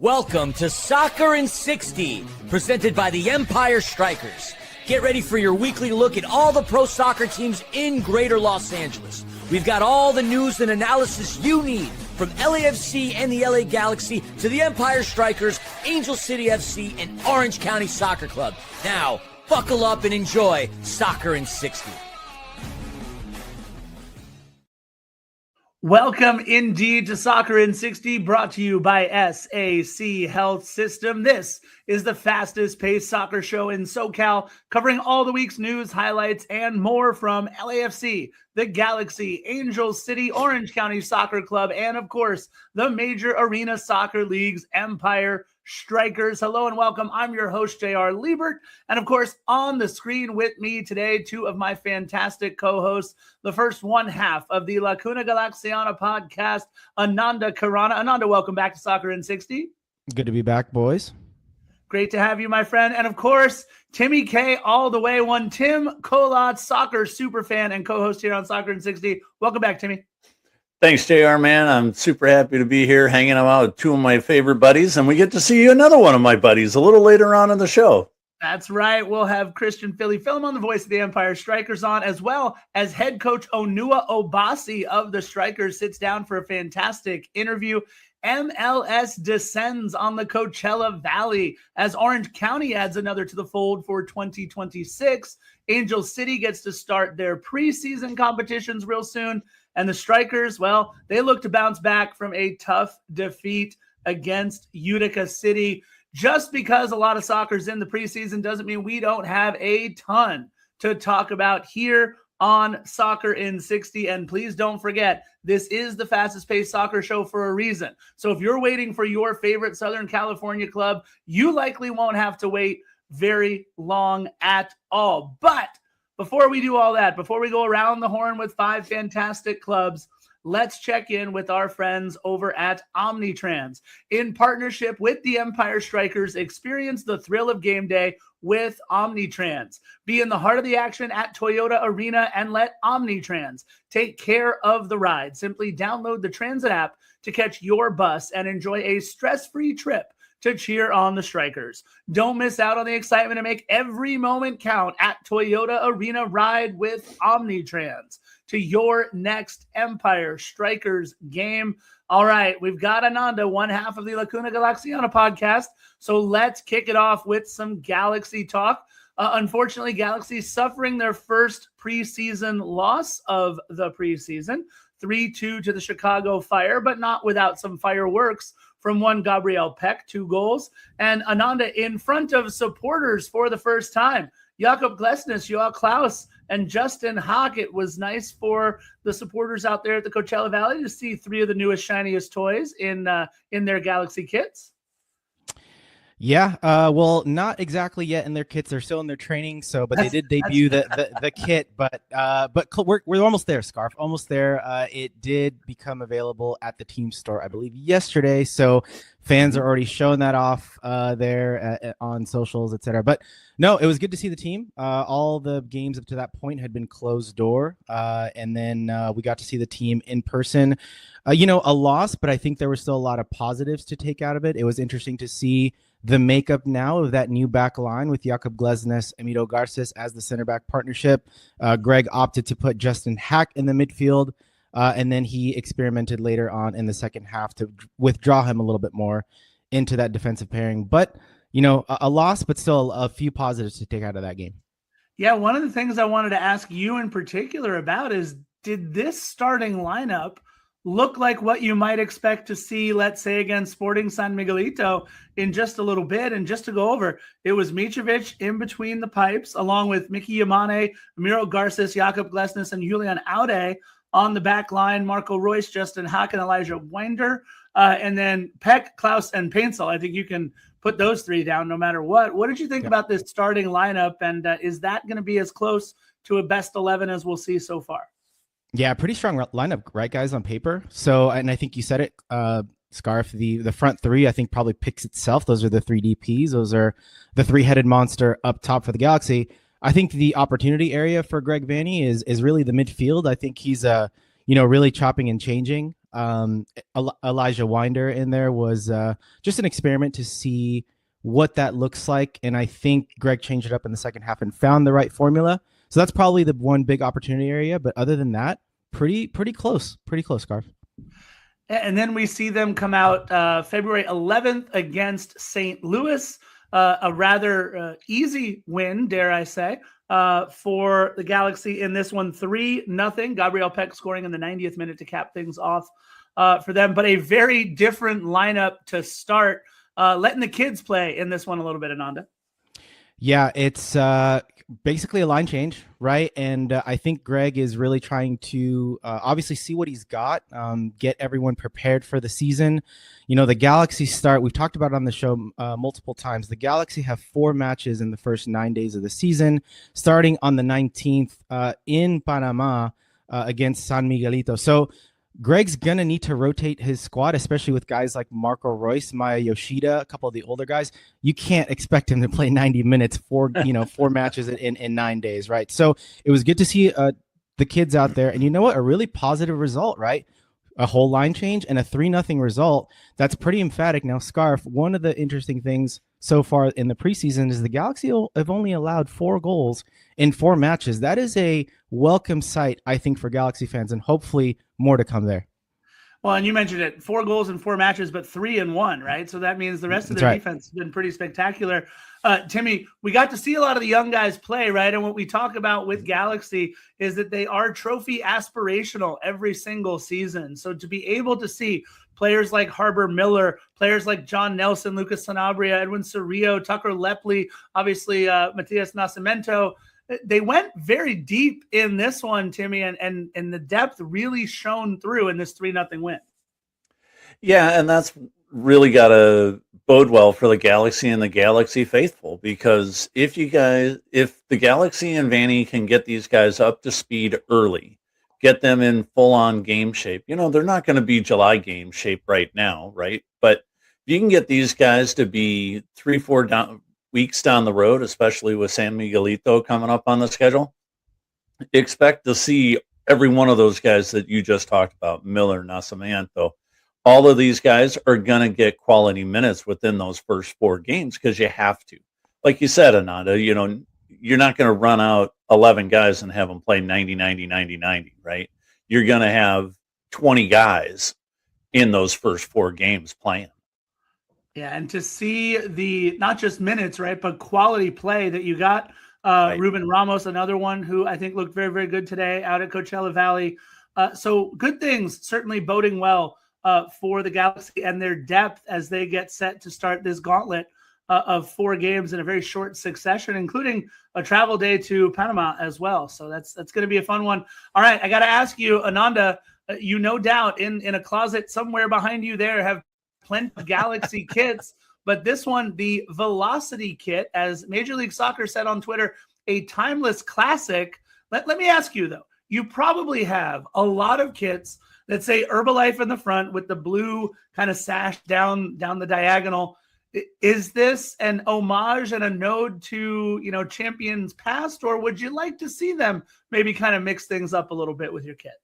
Welcome to Soccer in 60, presented by the Empire Strykers. Get ready for your weekly look at all the pro soccer teams in Greater Los Angeles. We've got all the news and analysis you need, from LAFC and the LA Galaxy to the Empire Strykers, Angel City FC, and Orange County Soccer Club. Now, buckle up and enjoy Soccer in 60. Welcome indeed to Soccer in 60, brought to you by SAC Health System. This is the fastest paced soccer show in SoCal, covering all the week's news, highlights, and more from LAFC, the Galaxy, Angel City, Orange County Soccer Club, and of course, the major arena soccer leagues, Empire Strykers. Hello and welcome. I'm your host, JR Liebert. And of course, on the screen with me today, two of my fantastic co-hosts, the first one half of the Lacuna Galaxiana podcast, Ananda Karana. Ananda, welcome back to Soccer in 60. Good to be back, boys. Great to have you, my friend. And of course, Timmy K all the way, one Tim Colot, soccer superfan and co-host here on Soccer in 60. Welcome back, Timmy. Thanks, JR, man. I'm super happy to be here hanging out with two of my favorite buddies, and we get to see another one of my buddies a little later on in the show. That's right. We'll have Christian Philemon, the voice of the Empire Strykers, on, as well as head coach Onua Obasi of the Strikers sits down for a fantastic interview. MLS descends on the Coachella Valley as Orange County adds another to the fold for 2026. Angel City gets to start their preseason competitions real soon. And the Strikers, well, they look to bounce back from a tough defeat against Utica City. Just because a lot of soccer's in the preseason doesn't mean we don't have a ton to talk about here on Soccer in 60. And please don't forget, this is the fastest paced soccer show for a reason. So if you're waiting for your favorite Southern California club, you likely won't have to wait very long at all. But before we do all that, before we go around the horn with five fantastic clubs, let's check in with our friends over at Omnitrans. In partnership with the Empire Strykers, experience the thrill of game day with Omnitrans. Be in the heart of the action at Toyota Arena and let Omnitrans take care of the ride. Simply download the Transit app to catch your bus and enjoy a stress-free trip to cheer on the Strikers. Don't miss out on the excitement and make every moment count at Toyota Arena. Ride with Omnitrans to your next Empire Strykers game. All right, we've got Ananda, one half of the Lacuna Galaxiana podcast. So let's kick it off with some Galaxy talk. Unfortunately, Galaxy suffering their first preseason loss of the preseason, 3-2 to the Chicago Fire, but not without some fireworks from one Gabriel Peck, 2 goals. And Ananda in front of supporters for the first time. Jakob Glesnes, Joao Klaus, and Justin Haack. It was nice for the supporters out there at the Coachella Valley to see 3 of the newest, shiniest toys in their Galaxy kits. Yeah, well, not exactly yet in their kits. They're still in their training. But they did debut the kit. But we're almost there, Scarf. Almost there. It did become available at the team store, I believe, yesterday. So fans are already showing that off there on socials, etc. But no, it was good to see the team. All the games up to that point had been closed door, and then we got to see the team in person. A loss, but I think there were still a lot of positives to take out of it. It was interesting to see the makeup now of that new back line with Jakob Glesnes, Emilio Garces as the center back partnership. Greg opted to put Justin Haack in the midfield, and then he experimented later on in the second half to withdraw him a little bit more into that defensive pairing. But, a loss, but still a few positives to take out of that game. Yeah, one of the things I wanted to ask you in particular about is, did this starting lineup look like what you might expect to see, let's say, against Sporting San Miguelito in just a little bit? And just to go over, it was Mitrovic in between the pipes, along with Mickey Yamane, Emilio Garces, Jakob Glesnes, and Julian Aude on the back line, Marco Royce, Justin Haack, and Elijah Winder, and then Peck, Klaus, and Paintsel. I think you can put those 3 down no matter what. What did you think about this starting lineup, and is that going to be as close to a best 11 as we'll see so far? Yeah, pretty strong lineup, right, guys, on paper. So, and I think you said it, Scarf, the front 3, I think probably picks itself. Those are the 3 DPs. Those are the 3-headed monster up top for the Galaxy. I think the opportunity area for Greg Vanney is really the midfield. I think he's really chopping and changing Elijah Winder in there was just an experiment to see what that looks like. And I think Greg changed it up in the second half and found the right formula. So that's probably the one big opportunity area. But other than that, pretty close, Scarf. And then we see them come out February 11th against St. Louis, a rather easy win, dare I say, for the Galaxy in this one, 3-0. Gabriel Peck scoring in the 90th minute to cap things off for them, but a very different lineup to start, letting the kids play in this one a little bit, Ananda. Yeah, it's basically a line change, right? And I think Greg is really trying to obviously see what he's got, get everyone prepared for the season. You know, the Galaxy start, we've talked about it on the show multiple times. The Galaxy have 4 matches in the first 9 days of the season, starting on the 19th in Panama against San Miguelito. So Greg's going to need to rotate his squad, especially with guys like Marco Royce, Maya Yoshida, a couple of the older guys. You can't expect him to play 90 minutes for 4 matches in 9 days, right? So it was good to see the kids out there. And you know what? A really positive result, right? A whole line change and a 3-0 result. That's pretty emphatic. Now, Scarf, one of the interesting things so far in the preseason is the Galaxy have only allowed 4 goals in 4 matches. That is a welcome sight, I think, for Galaxy fans, and hopefully more to come there. Well, and you mentioned it, 4 goals in 4 matches, but 3 in 1, right? So that means the rest of their defense has been pretty spectacular. Timmy, we got to see a lot of the young guys play, right? And what we talk about with Galaxy is that they are trophy aspirational every single season. So to be able to see players like Harbor Miller, players like John Nelson, Lucas Sanabria, Edwin Cerrillo, Tucker Lepley, obviously Matias Nascimento, they went very deep in this one, Timmy, and the depth really shone through in this 3-0 win. Yeah, and that's really got to bode well for the Galaxy and the Galaxy faithful, because if the Galaxy and Vanny can get these guys up to speed early, get them in full-on game shape, they're not going to be July game shape right now, right? But if you can get these guys to be 3-4 weeks down the road, especially with San Miguelito coming up on the schedule, expect to see every one of those guys that you just talked about, Miller, Nascimento, all of these guys are going to get quality minutes within those first 4 games because you have to. Like you said, Ananda, you're not going to run out 11 guys and have them play 90, 90, 90, 90, right? You're going to have 20 guys in those first 4 games playing. Yeah, and to see the not just minutes, right, but quality play that you got. Right. Ruben Ramos, another one who I think looked very, very good today out at Coachella Valley. So good things, certainly boding well for the Galaxy and their depth as they get set to start this gauntlet of 4 games in a very short succession, including a travel day to Panama as well. So that's going to be a fun one. All right, I got to ask you, Ananda, you no doubt in a closet somewhere behind you there have plenty of Galaxy kits, but this one, the Velocity kit, as Major League Soccer said on Twitter, a timeless classic. Let me ask you, though, you probably have a lot of kits that say Herbalife in the front with the blue kind of sash down the diagonal. Is this an homage and a nod to, champions past, or would you like to see them maybe kind of mix things up a little bit with your kit?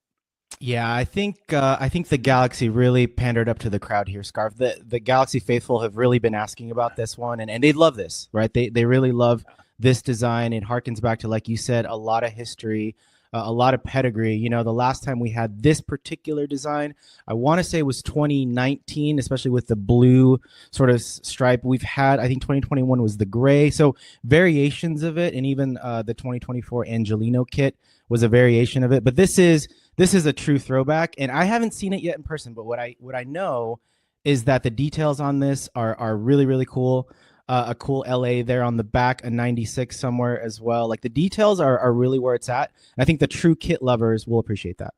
Yeah, I think the Galaxy really pandered up to the crowd here, Scarf. The Galaxy faithful have really been asking about this one, and they love this, right? They really love this design. It harkens back to, like you said, a lot of history, a lot of pedigree. The last time we had this particular design, I want to say was 2019, especially with the blue sort of stripe. We've had, I think 2021 was the gray, so variations of it, and even the 2024 Angelino kit was a variation of it. But this is a true throwback, and I haven't seen it yet in person. But what I know is that the details on this are really, really cool. A cool LA there on the back, a 96 somewhere as well. Like the details are really where it's at. And I think the true kit lovers will appreciate that.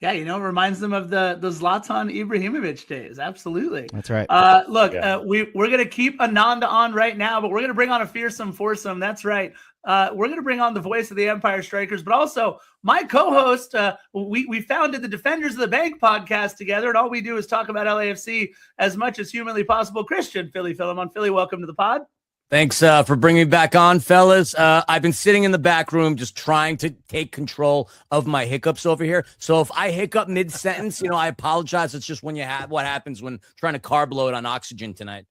Yeah, it reminds them of the Zlatan Ibrahimovic days. Absolutely. That's right. Look, we're going to keep Ananda on right now, but we're going to bring on a fearsome foursome. That's right. We're going to bring on the voice of the Empire Strykers, but also my co-host. We founded the Defenders of the Bank podcast together, and all we do is talk about LAFC as much as humanly possible. Christian Philly Philemon. Philly, welcome to the pod. Thanks for bringing me back on, fellas. I've been sitting in the back room just trying to take control of my hiccups over here. So if I hiccup mid-sentence, I apologize. It's just when what happens when trying to carb load on oxygen tonight.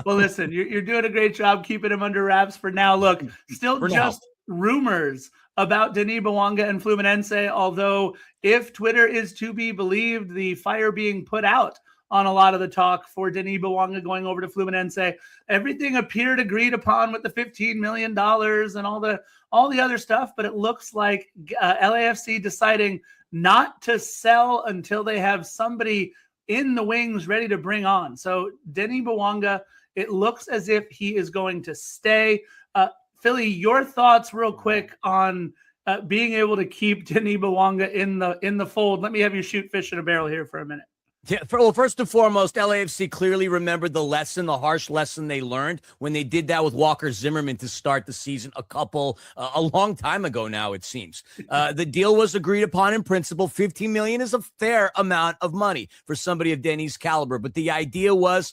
Well, listen, you're doing a great job keeping him under wraps for now. Look, still just rumors about Denis Bouanga and Fluminense, although if Twitter is to be believed, the fire being put out on a lot of the talk for Denis Bouanga going over to Fluminense, everything appeared agreed upon with the $15 million and all the other stuff, but it looks like LAFC deciding not to sell until they have somebody in the wings ready to bring on. So Denis Bouanga, it looks as if he is going to stay. Philly, your thoughts real quick on being able to keep Denis Bouanga in the fold. Let me have you shoot fish in a barrel here for a minute. Yeah, well, first and foremost, LAFC clearly remembered the harsh lesson they learned when they did that with Walker Zimmerman to start the season a long time ago now, it seems. The deal was agreed upon in principle. $15 million is a fair amount of money for somebody of Denis' caliber, but the idea was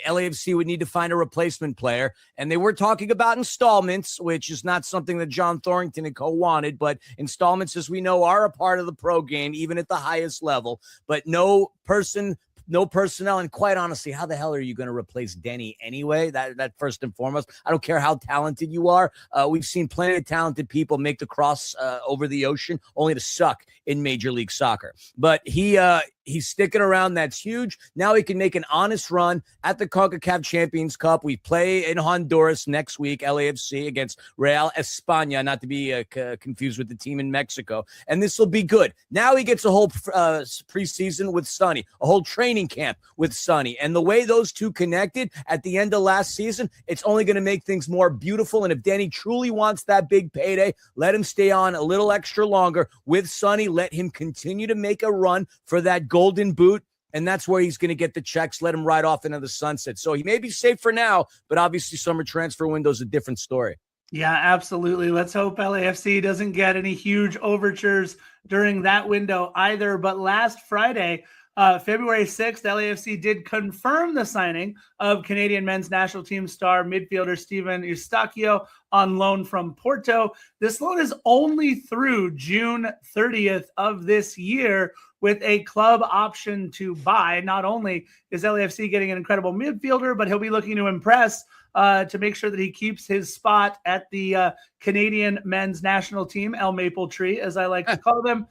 LAFC would need to find a replacement player, and they were talking about installments, which is not something that John Thorrington and co wanted, but installments, as we know, are a part of the pro game, even at the highest level, but no personnel, and quite honestly, how the hell are you going to replace Denny anyway? That first and foremost. I don't care how talented you are. We've seen plenty of talented people make the cross over the ocean only to suck in Major League Soccer. But he's sticking around. That's huge. Now he can make an honest run at the CONCACAF Champions Cup. We play in Honduras next week, LAFC against Real España, not to be confused with the team in Mexico. And this will be good. Now he gets a whole preseason with Sonny, a whole training camp with Sonny. And the way those two connected at the end of last season, it's only going to make things more beautiful. And if Denny truly wants that big payday, let him stay on a little extra longer with Sonny. Let him continue to make a run for that golden boot, and that's where he's going to get the checks. Let him ride off into the sunset. So he may be safe for now, but obviously summer transfer window is a different story. Yeah, absolutely. Let's hope LAFC doesn't get any huge overtures during that window either. But last Friday, February 6th, LAFC did confirm the signing of Canadian men's national team star midfielder Steven Eustáquio on loan from Porto. This loan is only through June 30th of this year, with a club option to buy. Not only is LAFC getting an incredible midfielder, but he'll be looking to impress to make sure that he keeps his spot at the Canadian men's national team, El Maple Tree, as I like to call them.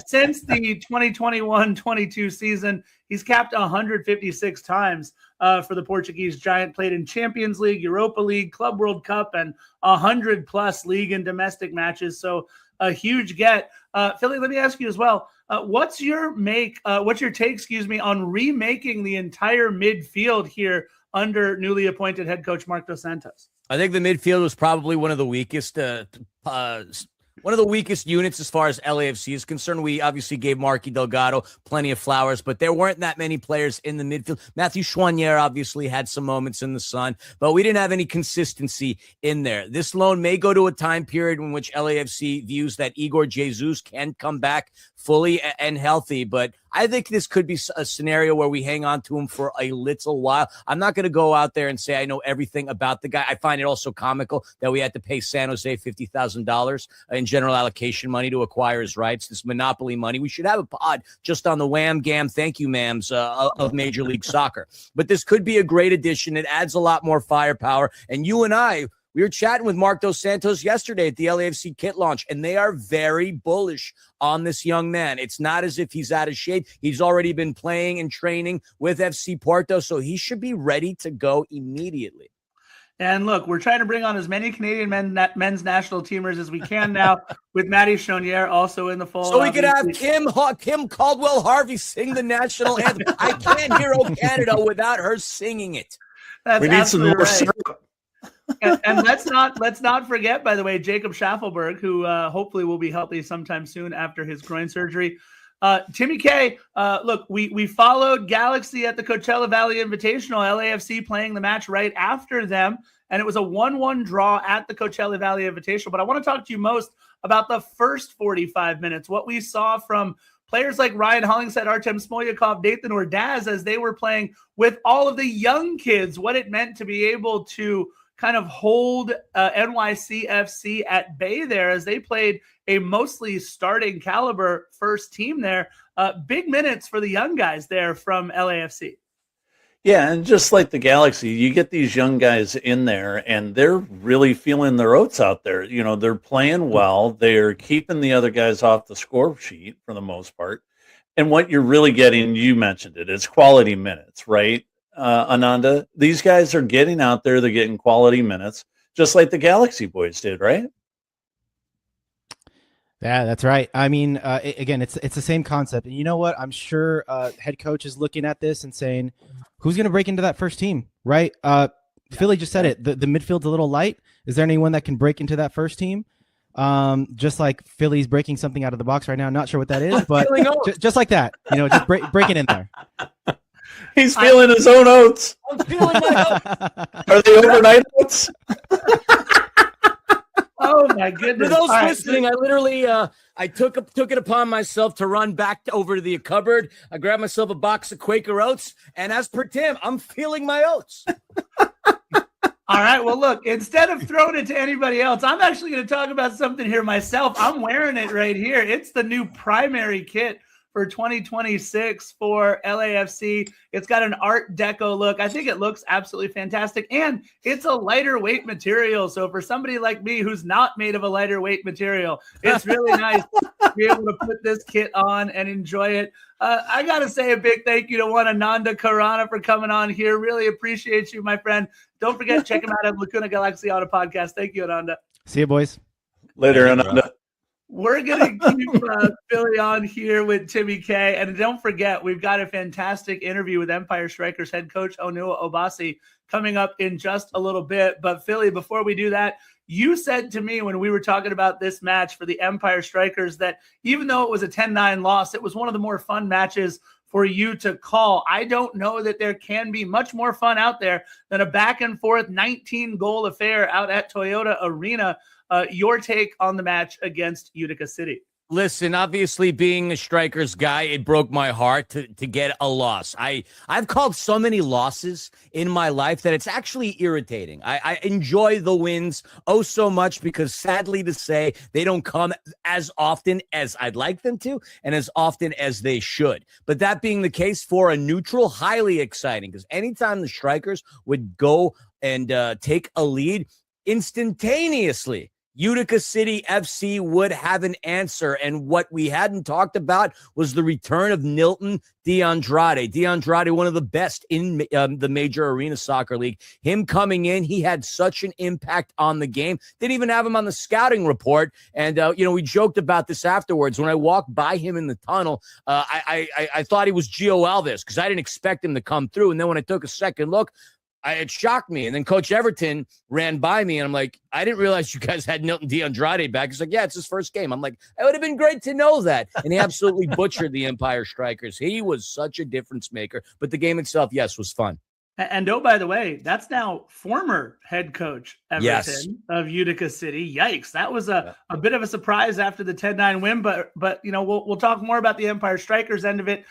Since the 2021-22 season, he's capped 156 times for the Portuguese giant, played in Champions League, Europa League, Club World Cup, and 100+ league and domestic matches. So a huge get. Philly, let me ask you as well. What's your take, on remaking the entire midfield here under newly appointed head coach Marc Dos Santos? I think the midfield was probably one of the weakest units as far as LAFC is concerned. We obviously gave Marky Delgado plenty of flowers, but there weren't that many players in the midfield. Matthew Chouanier obviously had some moments in the sun, but we didn't have any consistency in there. This loan may go to a time period in which LAFC views that Igor Jesus can come back fully and healthy, but I think this could be a scenario where we hang on to him for a little while. I'm not going to go out there and say I know everything about the guy. I find it also comical that we had to pay San Jose $50,000 in general allocation money to acquire his rights, this monopoly money. We should have a pod just on the wham gam thank you ma'ams of Major League Soccer. But this could be a great addition. It adds a lot more firepower. And you and I, we were chatting with Marc Dos Santos yesterday at the LAFC kit launch, and they are very bullish on this young man. It's not as if he's out of shape. He's already been playing and training with FC Porto, so he should be ready to go immediately. And look, we're trying to bring on as many Canadian men's national teamers as we can now, with Matty Chouanier also in the fold. So we could have Kim Caldwell Harvey sing the national anthem. I can't hear "O Canada" without her singing it. That's we need some more right. syrup. And let's not forget, by the way, Jacob Schaffelberg, who hopefully will be healthy sometime soon after his groin surgery. Timmy K, look, we followed Galaxy at the Coachella Valley Invitational, LAFC playing the match right after them, and it was a 1-1 draw at the Coachella Valley Invitational. But I want to talk to you most about the first 45 minutes, what we saw from players like Ryan Hollingshead, Artem Smolyakov, Nathan Ordaz, as they were playing with all of the young kids, what it meant to be able to kind of hold NYCFC at bay there as they played a mostly starting caliber first team there. Big minutes for the young guys there from LAFC. Yeah, and just like the Galaxy, you get these young guys in there, and they're really feeling their oats out there. You know, they're playing well. They're keeping the other guys off the score sheet for the most part. And what you're really getting, you mentioned it, is quality minutes, right, Ananda? These guys are getting out there. They're getting quality minutes, just like the Galaxy boys did, right? Yeah, that's right. I mean, again, it's the same concept. And you know what? I'm sure head coach is looking at this and saying, who's going to break into that first team, right? Philly just said it. The midfield's a little light. Is there anyone that can break into that first team? Just like Philly's breaking something out of the box right now. Not sure what that is, but just like that, you know, just breaking in there. He's feeling his own oats. I'm feeling my oats. Are they overnight oats? Oh my goodness! For those listening, I literally I took it upon myself to run back over to the cupboard. I grabbed myself a box of Quaker Oats, and as per Tim, I'm feeling my oats. All right. Well, look, instead of throwing it to anybody else, I'm actually going to talk about something here myself. I'm wearing it right here. It's the new primary kit for 2026 for LAFC. It's got an Art Deco look. I think it looks absolutely fantastic. And it's a lighter weight material. So for somebody like me who's not made of a lighter weight material, it's really nice to be able to put this kit on and enjoy it. I got to say a big thank you to one Ananda Karana for coming on here. Really appreciate you, my friend. Don't forget, check him out at Lacuna Galaxy Auto Podcast. Thank you, Ananda. See you, boys. Later, Ananda. We're going to keep Philly on here with Timmy K. And don't forget, we've got a fantastic interview with Empire Strykers head coach Onua Obasi coming up in just a little bit. But Philly, before we do that, you said to me when we were talking about this match for the Empire Strykers that even though it was a 10-9 loss, it was one of the more fun matches for you to call. I don't know that there can be much more fun out there than a back and forth 19-goal affair out at Toyota Arena. Your take on the match against Utica City? Listen, obviously being a Strykers guy, it broke my heart to get a loss. I've called so many losses in my life that it's actually irritating. I enjoy the wins oh so much because sadly to say, they don't come as often as I'd like them to and as often as they should. But that being the case for a neutral, highly exciting because anytime the Strykers would go and take a lead instantaneously, Utica City FC would have an answer. And what we hadn't talked about was the return of Nilton DeAndrade. DeAndrade, one of the best in the major arena soccer league. Him coming in, he had such an impact on the game. Didn't even have him on the scouting report. And, we joked about this afterwards. When I walked by him in the tunnel, I thought he was Gio Alves because I didn't expect him to come through. And then when I took a second look, it shocked me. And then Coach Everton ran by me, and I'm like, I didn't realize you guys had Nilton DeAndrade back. He's like, yeah, it's his first game. I'm like, it would have been great to know that. And he absolutely butchered the Empire Strykers. He was such a difference maker. But the game itself, yes, was fun. And oh, by the way, that's now former head coach Everton of Utica City. Yikes. That was a bit of a surprise after the 10-9 win, but we'll talk more about the Empire Strykers end of it.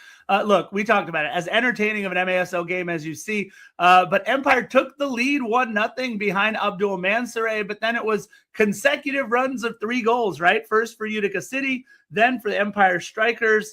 Look, we talked about it as entertaining of an MASL game as you see, but Empire took the lead 1-0 behind Abdul Mansoure, but then it was consecutive runs of 3 goals, right? First for Utica City, then for the Empire Strykers.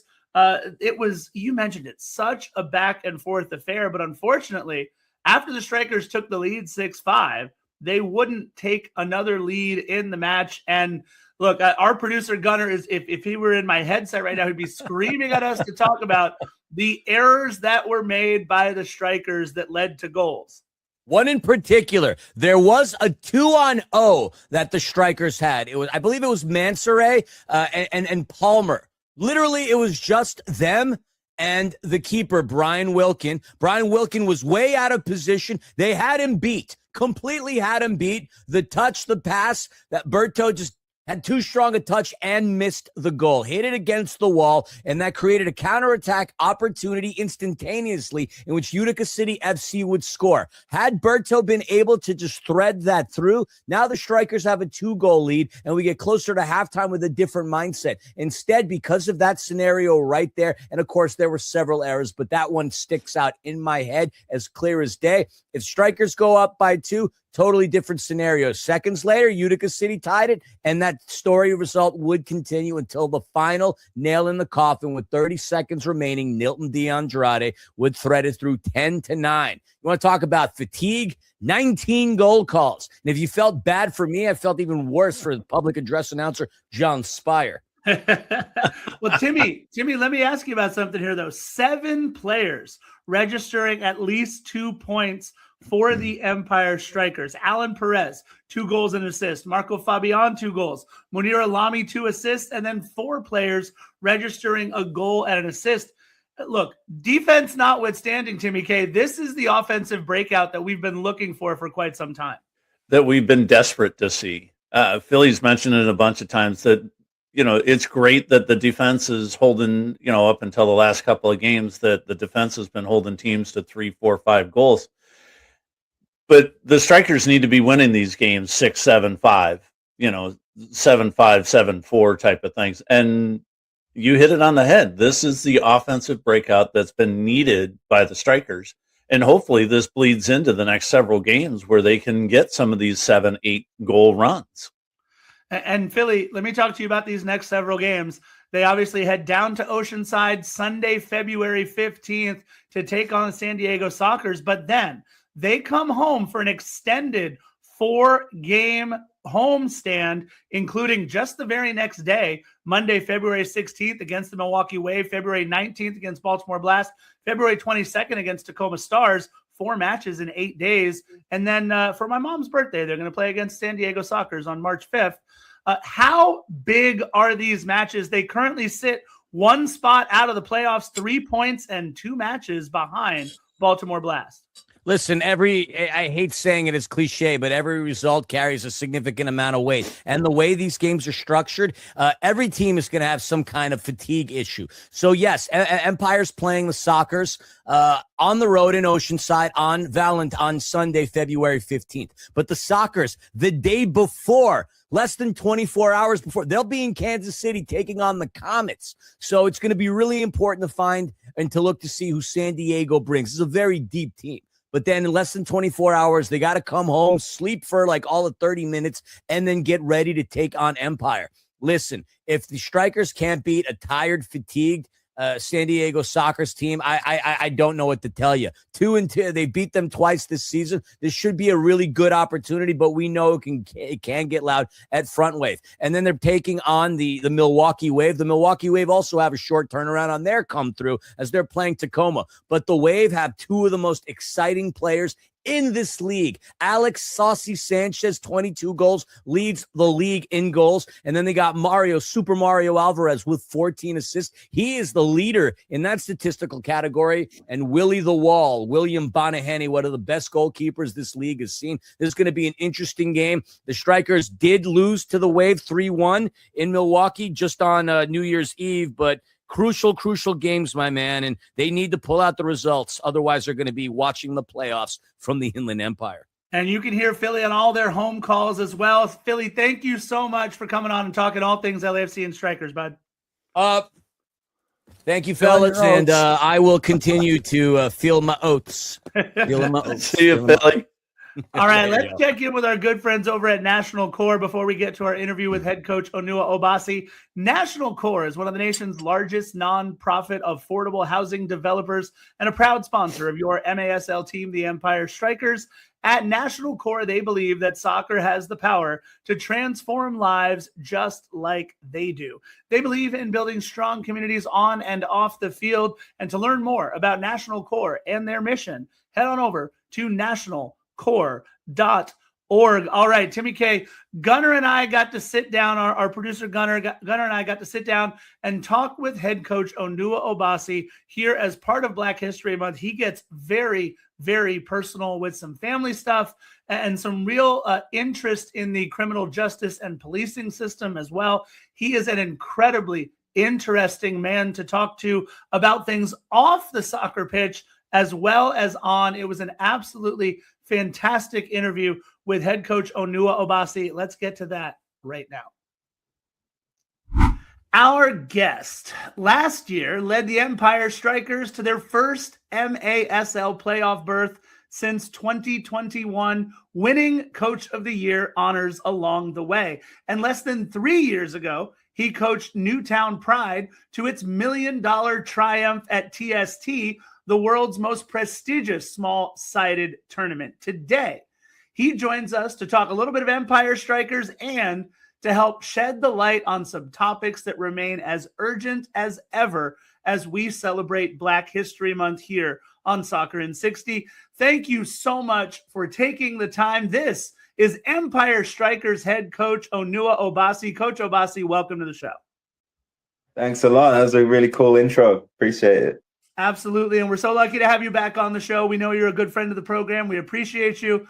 It was, you mentioned it, such a back and forth affair, but unfortunately, after the Strykers took the lead 6-5, they wouldn't take another lead in the match. And look, our producer Gunnar is, if he were in my headset right now, he'd be screaming at us to talk about the errors that were made by the Strykers that led to goals. One in particular, there was a 2-on-0 that the Strykers had. It was, I believe it was Mansoure and Palmer. Literally, it was just them and the keeper, Brian Wilkin. Brian Wilkin was way out of position. They had him beat, completely had him beat. The touch, the pass that Berto just had too strong a touch and missed the goal. Hit it against the wall, and that created a counterattack opportunity instantaneously in which Utica City FC would score. Had Berto been able to just thread that through, now the Strikers have a 2-goal lead, and we get closer to halftime with a different mindset. Instead, because of that scenario right there, and of course there were several errors, but that one sticks out in my head as clear as day. If Strikers go up by 2, totally different scenario. Seconds later, Utica City tied it, and that story result would continue until the final nail in the coffin with 30 seconds remaining. Nilton DeAndrade would thread it through 10-9. You want to talk about fatigue? 19 goal calls. And if you felt bad for me, I felt even worse for the public address announcer, John Spire. Well, Timmy, let me ask you about something here, though. 7 players registering at least 2 points for the Empire Strykers. Alan Perez, 2 goals and assists. Marco Fabian, 2 goals. Munir Alami, 2 assists. And then 4 players registering a goal and an assist. Look, defense notwithstanding, Timmy K, this is the offensive breakout that we've been looking for quite some time. That we've been desperate to see. Philly's mentioned it a bunch of times that, it's great that the defense is holding, up until the last couple of games, that the defense has been holding teams to 3, 4, 5 goals. But the Strikers need to be winning these games 6-7-5, 7-5, 7-4 type of things. And you hit it on the head. This is the offensive breakout that's been needed by the Strikers. And hopefully this bleeds into the next several games where they can get some of these 7-8 goal runs. And Philly, let me talk to you about these next several games. They obviously head down to Oceanside Sunday, February 15th to take on the San Diego Sockers. But then they come home for an extended 4-game homestand, including just the very next day, Monday, February 16th against the Milwaukee Wave, February 19th against Baltimore Blast, February 22nd against Tacoma Stars, 4 matches in 8 days. And then for my mom's birthday, they're going to play against San Diego Sockers on March 5th. How big are these matches? They currently sit 1 spot out of the playoffs, 3 points and 2 matches behind Baltimore Blast. Listen, I hate saying it as cliche, but every result carries a significant amount of weight. And the way these games are structured, every team is going to have some kind of fatigue issue. So yes, Empire's playing the Sockers on the road in Oceanside on Sunday, February 15th. But the Sockers, the day before, less than 24 hours before, they'll be in Kansas City taking on the Comets. So it's going to be really important to find and to look to see who San Diego brings. It's a very deep team. But then in less than 24 hours, they got to come home, sleep for like all of 30 minutes, and then get ready to take on Empire. Listen, if the Strikers can't beat a tired, fatigued San Diego Sockers team, I don't know what to tell you. 2-2, they beat them twice this season. This should be a really good opportunity, but we know it can get loud at Front Wave. And then they're taking on the Milwaukee Wave. The Milwaukee Wave also have a short turnaround on their come through as they're playing Tacoma. But the Wave have 2 of the most exciting players in this league. Alex Saucy Sanchez, 22 goals, leads the league in goals. And then they got Super Mario Alvarez with 14 assists. He is the leader in that statistical category. And William Bonaheny, one of the best goalkeepers this league has seen. This is going to be an interesting game. The Strikers did lose to the Wave 3-1 in Milwaukee just on New Year's Eve, but crucial games, my man, and they need to pull out the results. Otherwise, they're going to be watching the playoffs from the Inland Empire. And you can hear Philly on all their home calls as well. Philly, thank you so much for coming on and talking all things LAFC and Strikers, bud. Thank you, fellas, and I will continue to feel my oats. See you, Philly. All right, let's check in with our good friends over at National Core before we get to our interview with head coach Onua Obasi. National Core is one of the nation's largest nonprofit affordable housing developers and a proud sponsor of your MASL team, the Empire Strykers. At National Core, they believe that soccer has the power to transform lives just like they do. They believe in building strong communities on and off the field. And to learn more about National Core and their mission, head on over to nationalcore.org. Org. All right, Timmy K. Gunnar and I got to sit down, our producer Gunnar and I got to sit down and talk with head coach Onua Obasi here as part of Black History Month. He gets very, very personal with some family stuff and some real interest in the criminal justice and policing system as well. He is an incredibly interesting man to talk to about things off the soccer pitch as well as on. It was an absolutely fantastic interview with head coach Onua Obasi. Let's get to that right now. Our guest last year led the Empire Strykers to their first MASL playoff berth since 2021, winning Coach of the Year honors along the way. And less than 3 years ago, he coached Newtown Pride to its $1 million triumph at TST, the world's most prestigious small-sided tournament. Today, he joins us to talk a little bit of Empire Strykers and to help shed the light on some topics that remain as urgent as ever as we celebrate Black History Month here on Soccer in 60. Thank you so much for taking the time. This is Empire Strykers head coach Onua Obasi. Coach Obasi, welcome to the show. Thanks a lot. That was a really cool intro. Appreciate it. Absolutely. And we're so lucky to have you back on the show. We know you're a good friend of the program. We appreciate you.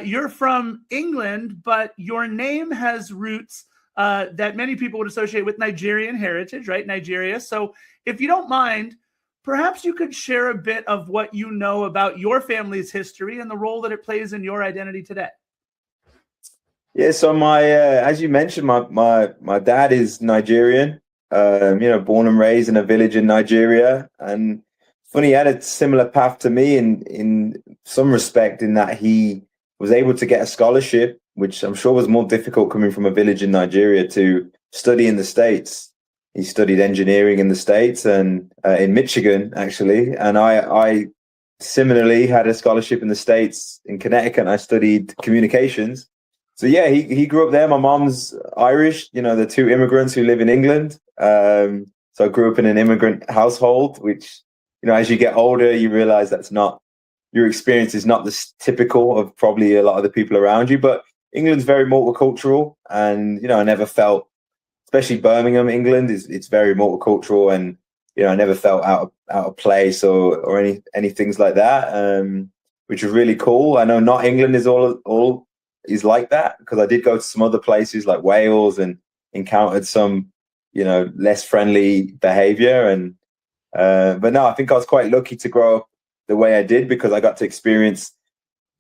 You're from England, but your name has roots that many people would associate with Nigerian heritage, right? Nigeria. So if you don't mind, perhaps you could share a bit of what you know about your family's history and the role that it plays in your identity today. Yeah, so as you mentioned, my dad is Nigerian, born and raised in a village in Nigeria. And funny, he had a similar path to me in some respect, in that he was able to get a scholarship, which I'm sure was more difficult coming from a village in Nigeria, to study in the States. He studied engineering in the States and in Michigan, actually. And I similarly had a scholarship in the States in Connecticut, and I studied communications. So yeah, he grew up there. My mom's Irish, the two immigrants who live in England. So I grew up in an immigrant household, which, as you get older, you realize your experience is not the typical of probably a lot of the people around you. But England's very multicultural, and I never felt, especially Birmingham, England it's very multicultural, and I never felt out of place or any things like that, which was really cool. I know not England is all is like that, because I did go to some other places like Wales and encountered some less friendly behavior, but no, I think I was quite lucky to grow up the way I did, because I got to experience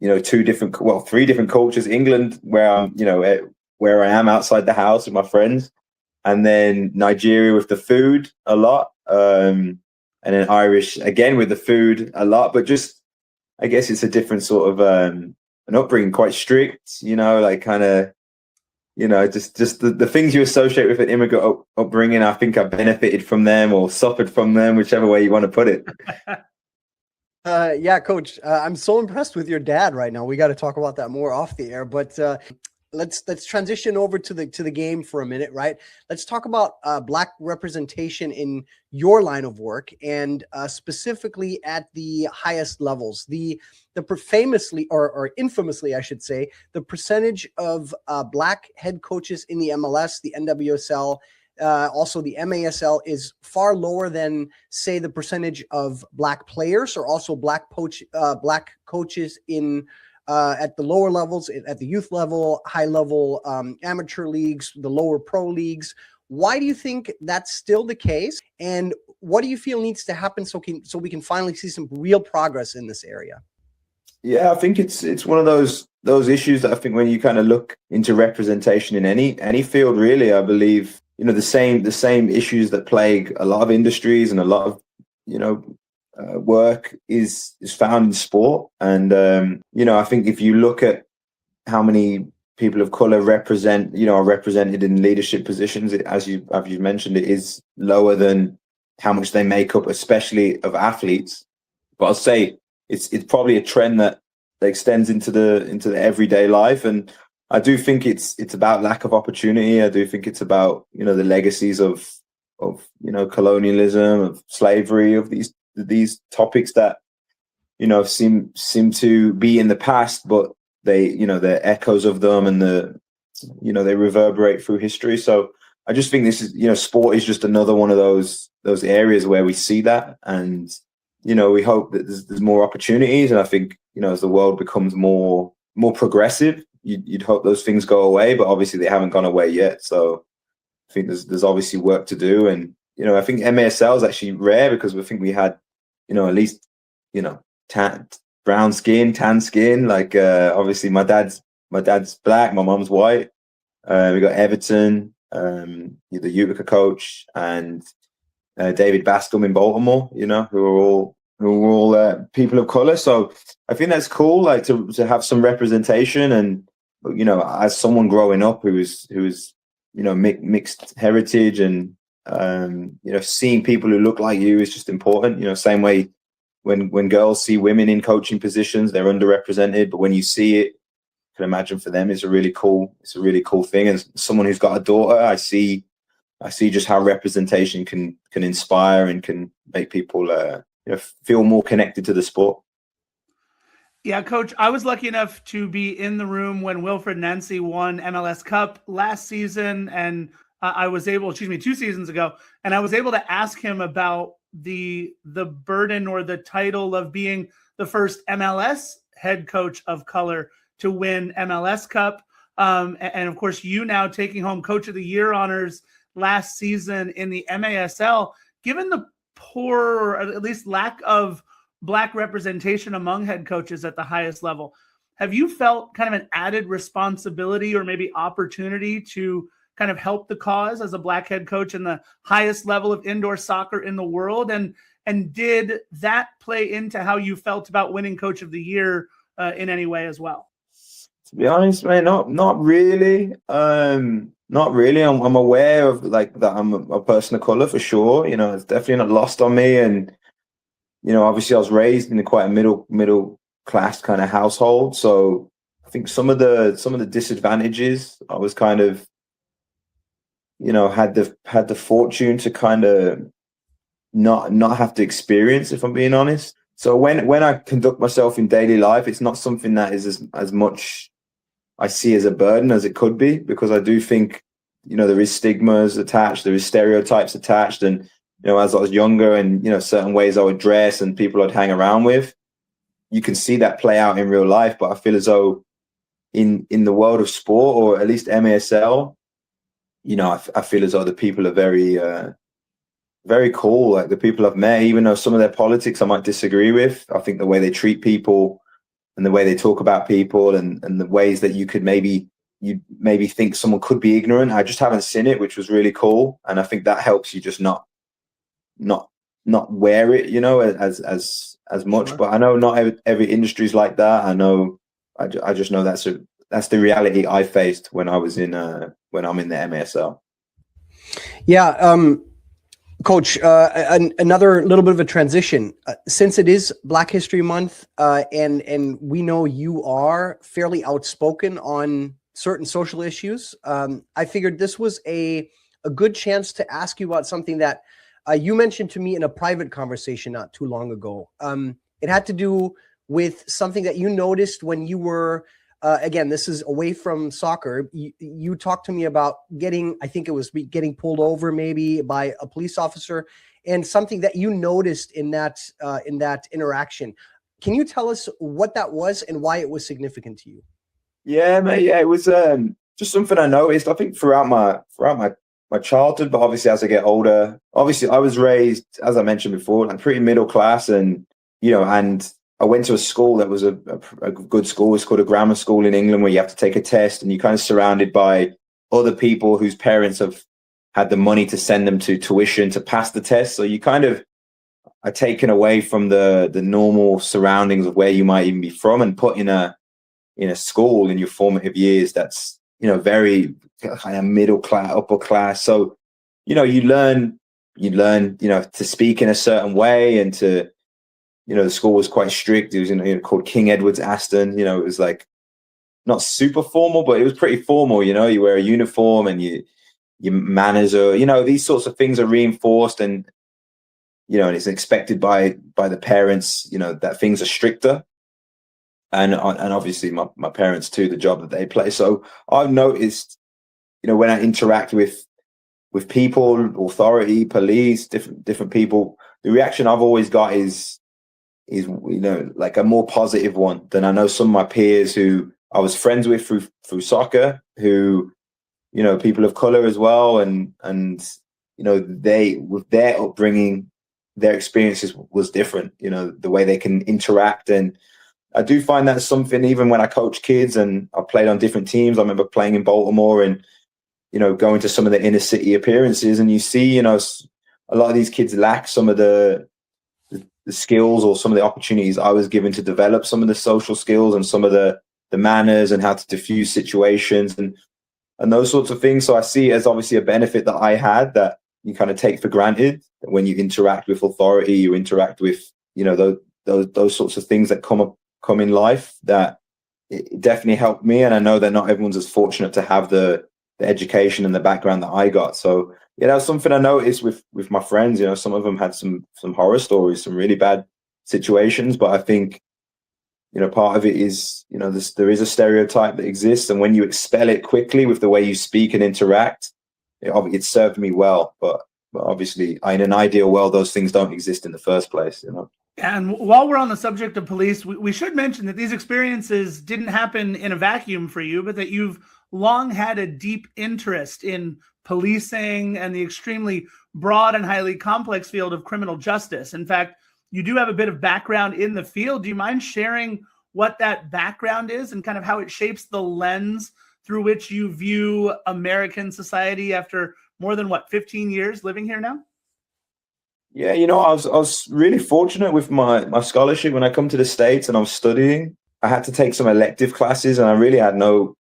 three different cultures. England, where I am outside the house with my friends, and then Nigeria with the food a lot, and then Irish again with the food a lot. But just, I guess it's a different sort of an upbringing, quite strict, like kind of, just the things you associate with an immigrant upbringing. I think I benefited from them or suffered from them, whichever way you want to put it. Yeah, Coach, I'm so impressed with your dad right now. We got to talk about that more off the air, but let's transition over to the game for a minute, right? Let's talk about Black representation in your line of work, and specifically at the highest levels. The famously or infamously, I should say, the percentage of Black head coaches in the MLS, the NWSL, also the MASL, is far lower than, say, the percentage of Black players, or also Black coaches in at the lower levels, at the youth level, high level, amateur leagues, the lower pro leagues. Why do you think that's still the case? And what do you feel needs to happen so we can finally see some real progress in this area? Yeah, I think it's one of those issues that I think when you kind of look into representation in any field, really, I believe, the same issues that plague a lot of industries and a lot of, work is found in sport. And, I think if you look at how many people of color are represented in leadership positions, as you mentioned, it is lower than how much they make up, especially of athletes. But I'll say it's probably a trend that extends into the everyday life. And I do think it's about lack of opportunity. I do think it's about, the legacies of colonialism, of slavery, of these topics that, seem to be in the past, but the echoes of them, and they reverberate through history. So I just think this is, sport is just another one of those areas where we see that, and we hope that there's more opportunities. And I think as the world becomes more progressive, you'd hope those things go away, but obviously they haven't gone away yet. So I think there's obviously work to do, and I think MASL is actually rare because we think we had at least brown skin, tan skin. Like obviously my dad's black, my mom's white. We got Everton, the Utica coach, and David Bascom in Baltimore. Who are all people of color. So I think that's cool, like to have some representation. And as someone growing up who was mixed heritage, and seeing people who look like you is just important. Same way when girls see women in coaching positions, they're underrepresented, but when you see it, I can imagine for them it's a really cool thing. And someone who's got a daughter, I see just how representation can inspire and can make people feel more connected to the sport. Yeah, Coach, I was lucky enough to be in the room when Wilfred Nancy won MLS Cup last season, and I was able, 2 seasons ago, and I was able to ask him about the burden or the title of being the first MLS head coach of color to win MLS Cup. And of course, you now taking home Coach of the Year honors last season in the MASL. Given the poor, or at least lack of Black representation among head coaches at the highest level, have you felt kind of an added responsibility or maybe opportunity to kind of help the cause as a Black head coach in the highest level of indoor soccer in the world? And did that play into how you felt about winning Coach of the Year in any way as well? To be honest, man, not really. Not really. I'm aware of like that I'm a person of color for sure. It's definitely not lost on me. And obviously I was raised in quite a middle class kind of household. So I think some of the disadvantages I was kind of had the fortune to kind of not have to experience, if I'm being honest. So when I conduct myself in daily life, it's not something that is as much I see as a burden as it could be, because I do think there is stigmas attached, there is stereotypes attached, and as I was younger, and certain ways I would dress and people I'd hang around with, you can see that play out in real life. But I feel as though in the world of sport, or at least MASL, I feel as though the people are very very cool. Like the people I've met, even though some of their politics I might disagree with, I think the way they treat people and the way they talk about people, and the ways that you maybe think someone could be ignorant, I just haven't seen it, which was really cool. And I think that helps you just not wear it, as much. Sure. But I know not every industry is like that. I just know that's the reality I faced when I'm in the MASL. Yeah. Coach, another little bit of a transition. Since it is Black History Month, and we know you are fairly outspoken on certain social issues, I figured this was a good chance to ask you about something that you mentioned to me in a private conversation not too long ago. It had to do with something that you noticed when you were, again, this is away from soccer. You talked to me about getting pulled over maybe by a police officer, and something that you noticed in that interaction. Can you tell us what that was and why it was significant to you? Yeah, mate. Yeah, it was just something I noticed. I think throughout my childhood, but obviously as I get older, obviously I was raised, as I mentioned before, like pretty middle class, and and I went to a school that was a good school. It's called a grammar school in England, where you have to take a test, and you're kind of surrounded by other people whose parents have had the money to send them to tuition to pass the test. So you kind of are taken away from the normal surroundings of where you might even be from, and put in a school in your formative years that's very kind of middle class, upper class. So you learn to speak in a certain way, and to the school was quite strict. It was called King Edward's Aston. It was like not super formal, but it was pretty formal. You wear a uniform, and your manners are, these sorts of things are reinforced, and and it's expected by the parents, that things are stricter. and obviously my parents too, the job that they play. So I've noticed, when I interact with people, authority, police, different people, the reaction I've always got is like a more positive one than I know some of my peers who I was friends with through soccer, who, people of color as well, and they, with their upbringing, their experiences was different. The way they can interact, and I do find that something, even when I coach kids and I played on different teams. I remember playing in Baltimore and, going to some of the inner city appearances, and you see, a lot of these kids lack some of the skills or some of the opportunities I was given to develop some of the social skills and some of the manners and how to diffuse situations and those sorts of things. So I see it as obviously a benefit that I had that you kind of take for granted when you interact with authority, you interact with, those sorts of things that come in life, that it definitely helped me. And I know that not everyone's as fortunate to have the education and the background that I got. So yeah, that was something I noticed with my friends. Some of them had some horror stories, some really bad situations, but I think, part of it is, there is a stereotype that exists, and when you expel it quickly with the way you speak and interact, it served me well. But obviously, in an ideal world, those things don't exist in the first place. And while we're on the subject of police, we should mention that these experiences didn't happen in a vacuum for you, but that you've long had a deep interest in policing and the extremely broad and highly complex field of criminal justice. In fact, you do have a bit of background in the field. Do you mind sharing what that background is and kind of how it shapes the lens through which you view American society after more than 15 years living here now? Yeah, I was really fortunate with my scholarship. When I come to the States and I was studying, I had to take some elective classes, and I really had no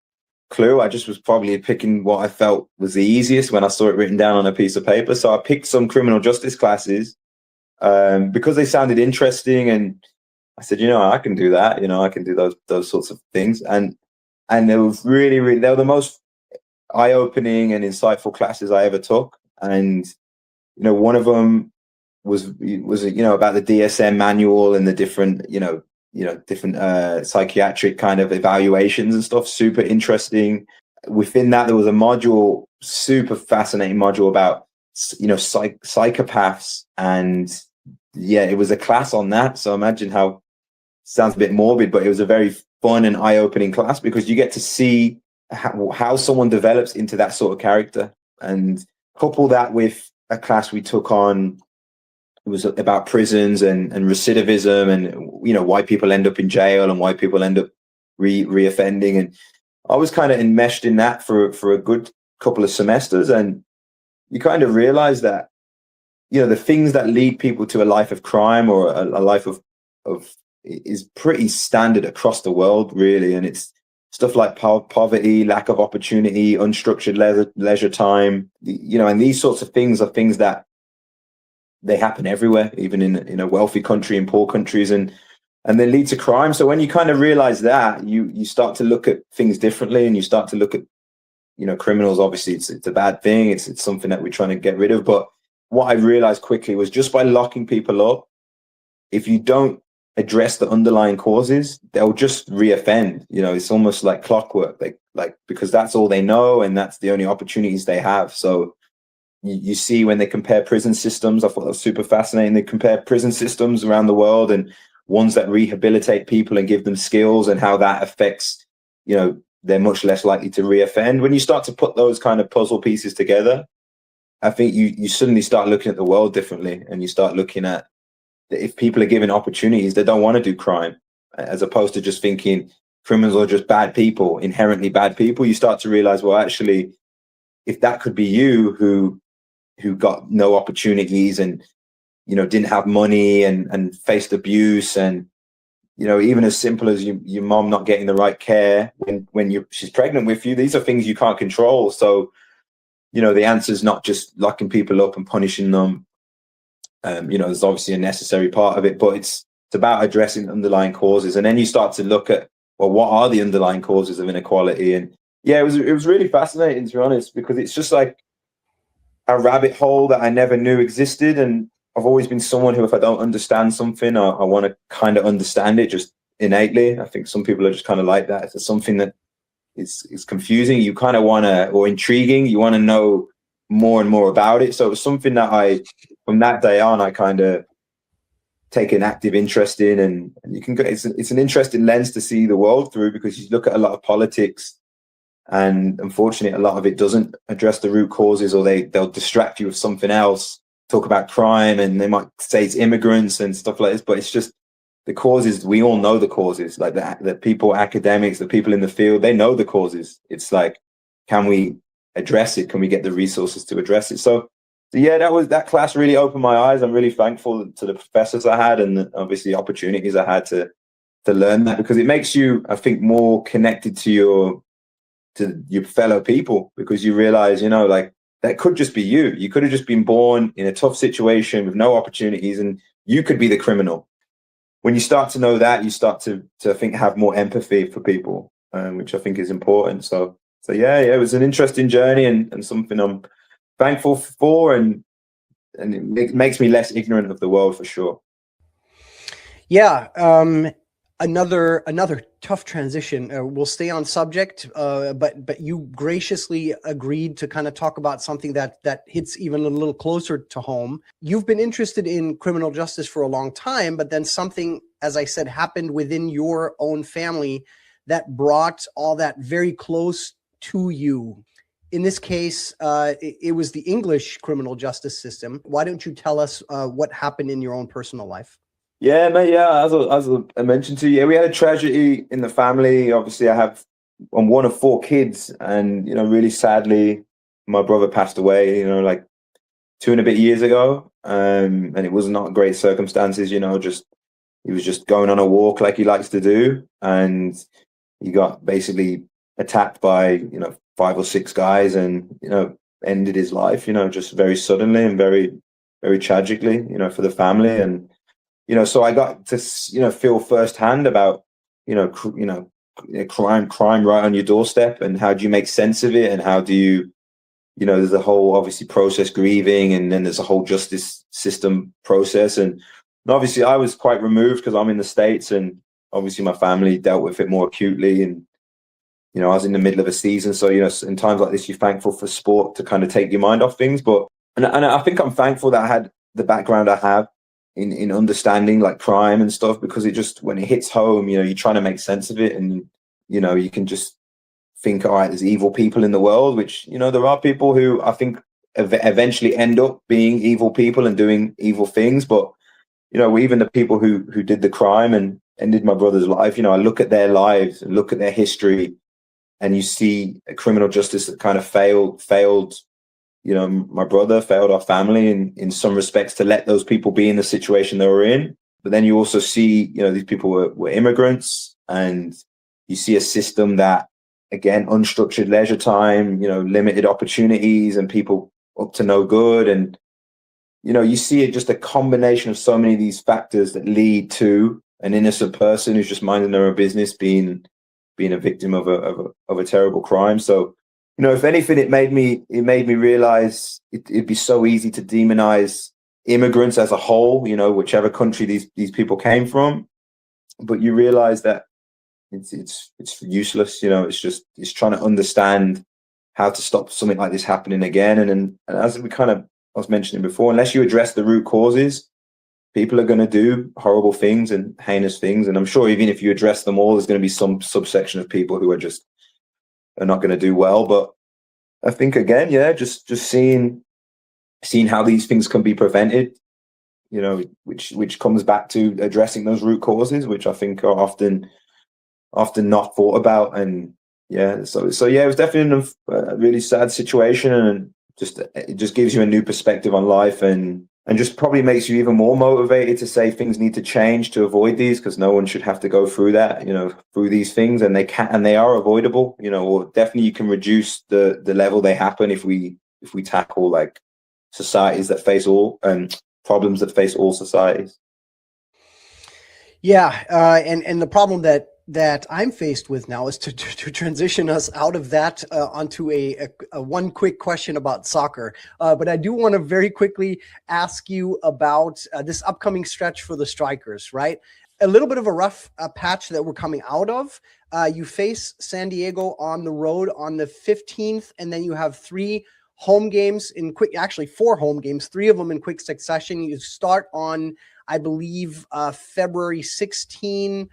clue. I just was probably picking what I felt was the easiest when I saw it written down on a piece of paper. So I picked some criminal justice classes because they sounded interesting, and I said, I can do that. I can do those sorts of things, and they were they were the most eye-opening and insightful classes I ever took. And one of them was about the DSM manual and the different different psychiatric kind of evaluations and stuff. Super interesting. Within that, there was a module, super fascinating module about psychopaths, and yeah, it was a class on that. So imagine how, sounds a bit morbid, but it was a very fun and eye-opening class because you get to see how someone develops into that sort of character, and couple that with a class we took on. It was about prisons and recidivism, and why people end up in jail and why people end up reoffending. And I was kind of enmeshed in that for a good couple of semesters, and you kind of realize that the things that lead people to a life of crime or a life of is pretty standard across the world, really. And it's stuff like poverty, lack of opportunity, unstructured leisure time, and these sorts of things are things that they happen everywhere, even in a wealthy country and poor countries, and they lead to crime. So when you kind of realize that, you start to look at things differently, and you start to look at, criminals. Obviously, it's a bad thing. It's something that we're trying to get rid of. But what I realized quickly was just by locking people up, if you don't address the underlying causes, they'll just reoffend. It's almost like clockwork, like because that's all they know and that's the only opportunities they have. So you see when they compare prison systems, I thought that was super fascinating. They compare prison systems around the world and ones that rehabilitate people and give them skills, and how that affects, they're much less likely to reoffend. When you start to put those kind of puzzle pieces together, I think you suddenly start looking at the world differently, and you start looking at, if people are given opportunities, they don't want to do crime, as opposed to just thinking criminals are just bad people, inherently bad people. You start to realize, well, actually, if that could be you who got no opportunities and, didn't have money and faced abuse, and, even as simple as your mom not getting the right care when she's pregnant with you, these are things you can't control. So, the answer is not just locking people up and punishing them. There's obviously a necessary part of it, but it's about addressing underlying causes. And then you start to look at, well, what are the underlying causes of inequality? And yeah, it was really fascinating, to be honest, because it's just like a rabbit hole that I never knew existed. And I've always been someone who, if I don't understand something, I want to kind of understand it just innately. I think some people are just kind of like that. It's something that is confusing. You kind of want to, or intriguing. You want to know more and more about it. So it was something that from that day on, I kind of take an active interest in, and you can go. It's an interesting lens to see the world through, because you look at a lot of politics, and unfortunately, a lot of it doesn't address the root causes, or they'll distract you with something else. Talk about crime, and they might say it's immigrants and stuff like this, but it's just the causes. We all know the causes, like the people, academics, the people in the field, they know the causes. It's like, can we address it? Can we get the resources to address it? So yeah, that class really opened my eyes. I'm really thankful to the professors I had, and obviously opportunities I had to learn that, because it makes you, I think, more connected to your fellow people, because you realize, like, that could just be you. You could have just been born in a tough situation with no opportunities, and you could be the criminal. When you start to know that, you start to I think, have more empathy for people, which I think is important. So yeah, it was an interesting journey, and something I'm thankful for, and it makes me less ignorant of the world, for sure. Yeah. Another tough transition. We'll stay on subject, but you graciously agreed to kind of talk about something that hits even a little closer to home. You've been interested in criminal justice for a long time, but then something, as I said, happened within your own family that brought all that very close to you. In this case, it was the English criminal justice system. Why don't you tell us what happened in your own personal life? Yeah, mate. Yeah, as I mentioned to you, we had a tragedy in the family. Obviously, I'm one of 4 kids, and really sadly, my brother passed away. Like 2 and a bit years ago, and it was not great circumstances. Just he was just going on a walk like he likes to do, and he got basically attacked by 5 or 6 guys, and ended his life. Just very suddenly and very, very tragically. For the family. And so I got to, feel firsthand about, crime right on your doorstep, and how do you make sense of it, and how do you, there's a whole, obviously, process grieving, and then there's a whole justice system process. And obviously I was quite removed because I'm in the States, and obviously my family dealt with it more acutely. And, I was in the middle of a season. So, in times like this, you're thankful for sport to kind of take your mind off things. But, and I think I'm thankful that I had the background I have in understanding like crime and stuff, because it just, when it hits home, you're trying to make sense of it, and you can just think, all right, there's evil people in the world, which there are people who I think eventually end up being evil people and doing evil things. But even the people who did the crime and ended my brother's life, I look at their lives and look at their history, and you see a criminal justice that kind of failed my brother, failed our family in some respects to let those people be in the situation they were in. But then you also see, these people were immigrants, and you see a system that, again, unstructured leisure time, limited opportunities, and people up to no good. And, you see it, just a combination of so many of these factors that lead to an innocent person who's just minding their own business being a victim of a terrible crime. So, if anything, it made me realize it'd be so easy to demonize immigrants as a whole, whichever country these people came from. But you realize that it's useless. It's trying to understand how to stop something like this happening again. And as I was mentioning before, unless you address the root causes, people are going to do horrible things and heinous things. And I'm sure even if you address them all, there's going to be some subsection of people who are not going to do well. But I think, again, just seeing how these things can be prevented, which comes back to addressing those root causes, which I think are often not thought about. And so it was definitely a really sad situation, and it just gives you a new perspective on life, and just probably makes you even more motivated to say things need to change to avoid these, because no one should have to go through that, through these things, and they are avoidable, or definitely you can reduce the level they happen if we tackle like societies that face all problems that face all societies. Yeah, and the problem that I'm faced with now is to transition us out of that onto a one quick question about soccer. But I do want to very quickly ask you about this upcoming stretch for the Strikers, right? a little bit of a rough patch that we're coming out of. You face San Diego on the road on the 15th, and then you have 3 home games actually 4 home games, 3 of them in quick succession. You start on, I believe, February 16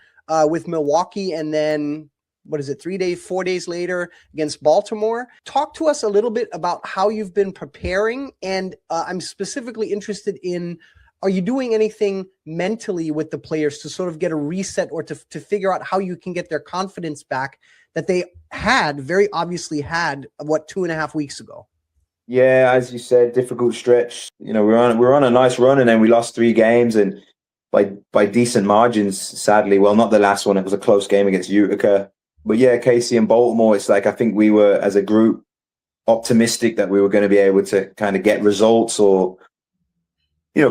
with Milwaukee, and then 4 days later against Baltimore. Talk to us a little bit about how you've been preparing, and I'm specifically interested in, are you doing anything mentally with the players to sort of get a reset or to figure out how you can get their confidence back that they very obviously had 2.5 weeks ago? Yeah, as you said, difficult stretch. We're on a nice run, and then we lost 3 games, and by decent margins, sadly. Well, not the last one. It was a close game against Utica. But yeah, KC and Baltimore, it's like I think we were, as a group, optimistic that we were going to be able to kind of get results or,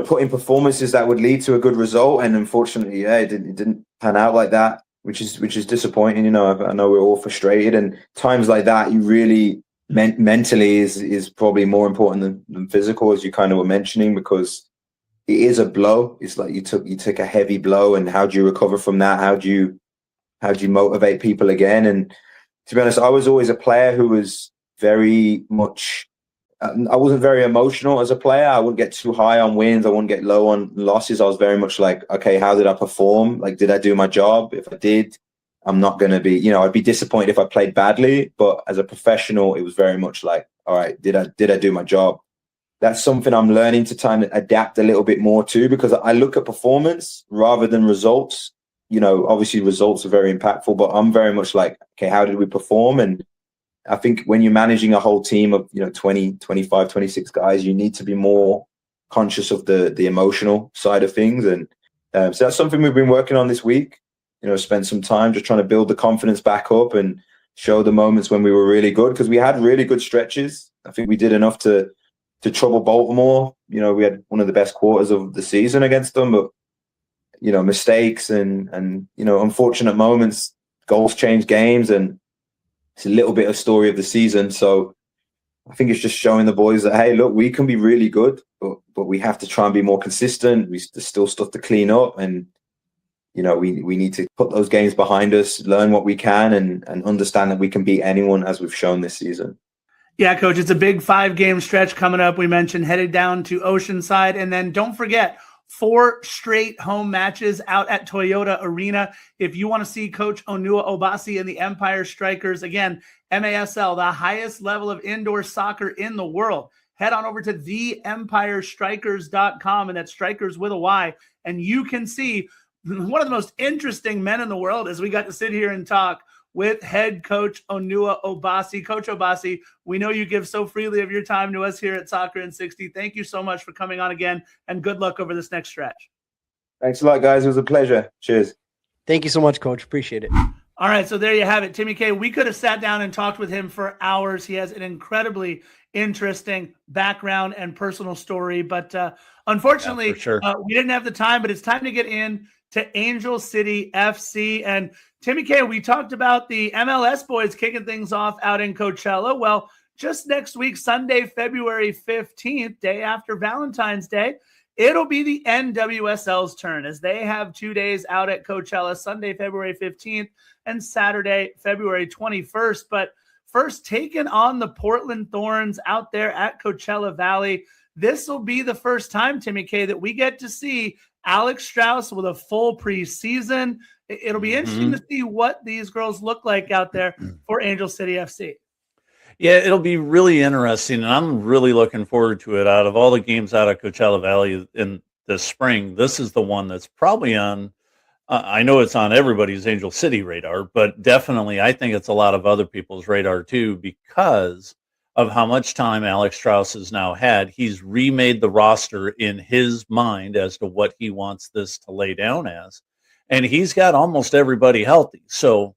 put in performances that would lead to a good result. And unfortunately, it didn't pan out like that, which is disappointing. I know we're all frustrated, and times like that, you really mentally is probably more important than physical, as you kind of were mentioning, because it is a blow. It's like you took a heavy blow, and how do you recover from that? How do you motivate people again? And to be honest, I was always a player who was very much, I wasn't very emotional as a player. I wouldn't get too high on wins. I wouldn't get low on losses. I was very much like, okay, how did I perform? Like, did I do my job? If I did, I'm not going to be, I'd be disappointed if I played badly. But as a professional, it was very much like, all right, did I do my job? That's something I'm learning to try and adapt a little bit more to, because I look at performance rather than results. Obviously results are very impactful, but I'm very much like, okay, how did we perform? And I think when you're managing a whole team of, 20, 25, 26 guys, you need to be more conscious of the emotional side of things. And so that's something we've been working on this week. Spent some time just trying to build the confidence back up and show the moments when we were really good, because we had really good stretches. I think we did enough to trouble Baltimore. We had one of the best quarters of the season against them, but mistakes and unfortunate moments, goals change games, and it's a little bit of story of the season. So I think it's just showing the boys that, hey, look, we can be really good, but we have to try and be more consistent. There's still stuff to clean up, and we need to put those games behind us, learn what we can, and understand that we can beat anyone, as we've shown this season. Yeah, Coach, it's a big 5-game stretch coming up. We mentioned headed down to Oceanside, and then don't forget, 4 straight home matches out at Toyota Arena. If you want to see Coach Onua Obasi and the Empire Strykers, again, MASL, the highest level of indoor soccer in the world, head on over to theempirestrykers.com, and that's strikers with a Y, and you can see one of the most interesting men in the world as we got to sit here and talk with head coach Onua Obasi. Coach Obasi, we know you give so freely of your time to us here at Soccer in 60. Thank you so much for coming on again, and good luck over this next stretch. Thanks a lot, guys. It was a pleasure. Cheers. Thank you so much, Coach. Appreciate it. All right, so there you have it. Timmy K, we could have sat down and talked with him for hours. He has an incredibly interesting background and personal story, but unfortunately, sure. We didn't have the time, but it's time to get in to Angel City FC. And Timmy K, we talked about the MLS boys kicking things off out in Coachella. Well, just next week, Sunday, February 15th, day after Valentine's Day, it'll be the NWSL's turn, as they have 2 days out at Coachella, Sunday, February 15th and Saturday, February 21st. But first, taking on the Portland Thorns out there at Coachella Valley. This will be the first time, Timmy K, that we get to see Alex Strauss with a full preseason. It'll be interesting to see what these girls look like out there for Angel City FC. Yeah, it'll be really interesting, and I'm really looking forward to it. Out of all the games out of Coachella Valley in this spring, this is the one that's probably on, I know it's on everybody's Angel City radar, but definitely I think it's a lot of other people's radar too, because of how much time Alex Strauss has now had. He's remade the roster in his mind as to what he wants this to lay down as. And he's got almost everybody healthy. So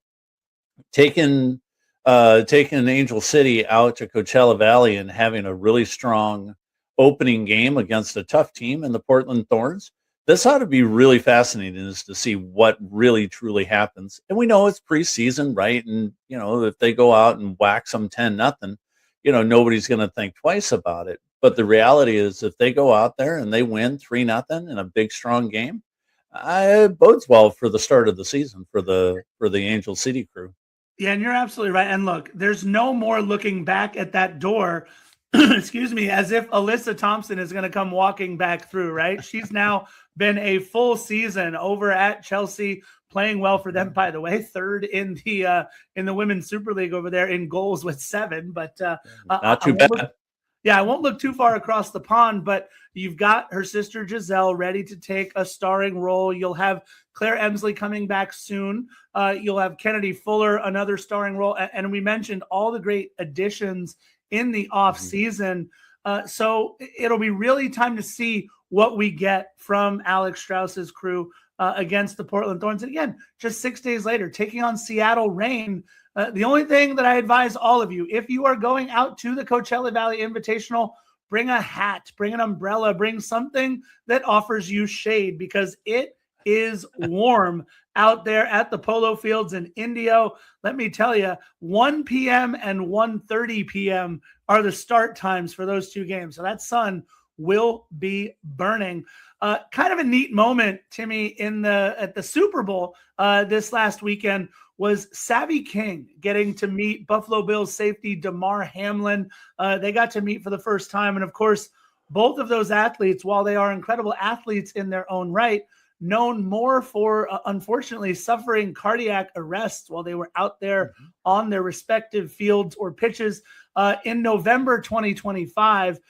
taking Angel City out to Coachella Valley and having a really strong opening game against a tough team in the Portland Thorns, this ought to be really fascinating, is to see what really truly happens. And we know it's preseason, right? And, if they go out and whack some 10-0, nobody's going to think twice about it. But the reality is, if they go out there and they win 3-0 in a big, strong game, It bodes well for the start of the season for the Angel City crew. Yeah, and you're absolutely right. And look, there's no more looking back at that door, excuse me, as if Alyssa Thompson is going to come walking back through, right? She's now been a full season over at Chelsea, playing well for them, by the way, third in the Women's Super League over there in goals with 7. But not too bad. I won't look too far across the pond, but you've got her sister Giselle ready to take a starring role. You'll have Claire Emsley coming back soon. You'll have Kennedy Fuller, another starring role. And we mentioned all the great additions in the off season. So it'll be really time to see what we get from Alex Strauss's crew against the Portland Thorns. And again, just 6 days later, taking on Seattle Reign. The only thing that I advise all of you, if you are going out to the Coachella Valley Invitational, bring a hat, bring an umbrella, bring something that offers you shade, because it is warm out there at the polo fields in Indio. Let me tell you, 1 p.m. and 1:30 p.m. are the start times for those 2 games. So that sun will be burning. Kind of a neat moment, Timmy, at the Super Bowl this last weekend was Savvy King getting to meet Buffalo Bills safety Damar Hamlin. They got to meet for the first time. And of course, both of those athletes, while they are incredible athletes in their own right, known more for, unfortunately, suffering cardiac arrests while they were out there on their respective fields or pitches. In November 2025,